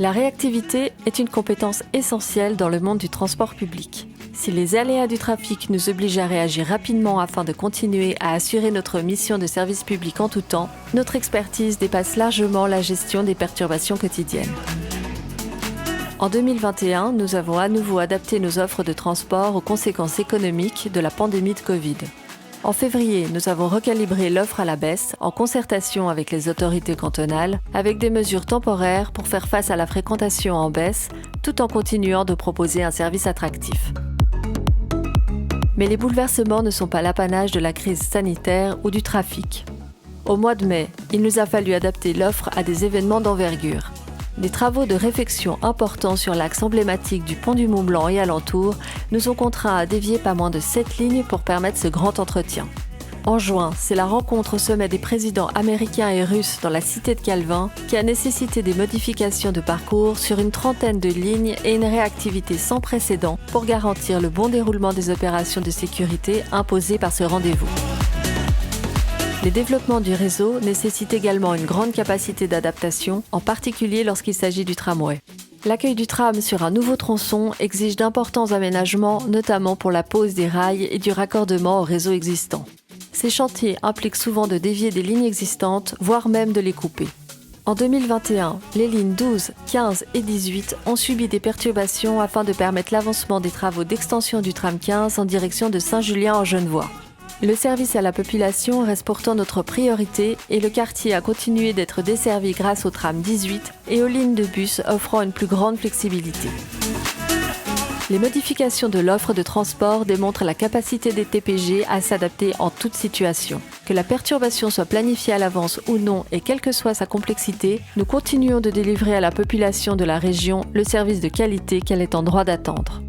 La réactivité est une compétence essentielle dans le monde du transport public. Si les aléas du trafic nous obligent à réagir rapidement afin de continuer à assurer notre mission de service public en tout temps, notre expertise dépasse largement la gestion des perturbations quotidiennes. En 2021, nous avons à nouveau adapté nos offres de transport aux conséquences économiques de la pandémie de Covid. En février, nous avons recalibré l'offre à la baisse en concertation avec les autorités cantonales, avec des mesures temporaires pour faire face à la fréquentation en baisse, tout en continuant de proposer un service attractif. Mais les bouleversements ne sont pas l'apanage de la crise sanitaire ou du trafic. Au mois de mai, il nous a fallu adapter l'offre à des événements d'envergure. Des travaux de réfection importants sur l'axe emblématique du pont du Mont-Blanc et alentour nous ont contraints à dévier pas moins de 7 lignes pour permettre ce grand entretien. En juin, c'est la rencontre au sommet des présidents américains et russes dans la cité de Calvin qui a nécessité des modifications de parcours sur une trentaine de lignes et une réactivité sans précédent pour garantir le bon déroulement des opérations de sécurité imposées par ce rendez-vous. Les développements du réseau nécessitent également une grande capacité d'adaptation, en particulier lorsqu'il s'agit du tramway. L'accueil du tram sur un nouveau tronçon exige d'importants aménagements, notamment pour la pose des rails et du raccordement au réseau existant. Ces chantiers impliquent souvent de dévier des lignes existantes, voire même de les couper. En 2021, les lignes 12, 15 et 18 ont subi des perturbations afin de permettre l'avancement des travaux d'extension du tram 15 en direction de Saint-Julien-en-Genevois. Le service à la population reste pourtant notre priorité et le quartier a continué d'être desservi grâce au tram 18 et aux lignes de bus offrant une plus grande flexibilité. Les modifications de l'offre de transport démontrent la capacité des TPG à s'adapter en toute situation. Que la perturbation soit planifiée à l'avance ou non et quelle que soit sa complexité, nous continuons de délivrer à la population de la région le service de qualité qu'elle est en droit d'attendre.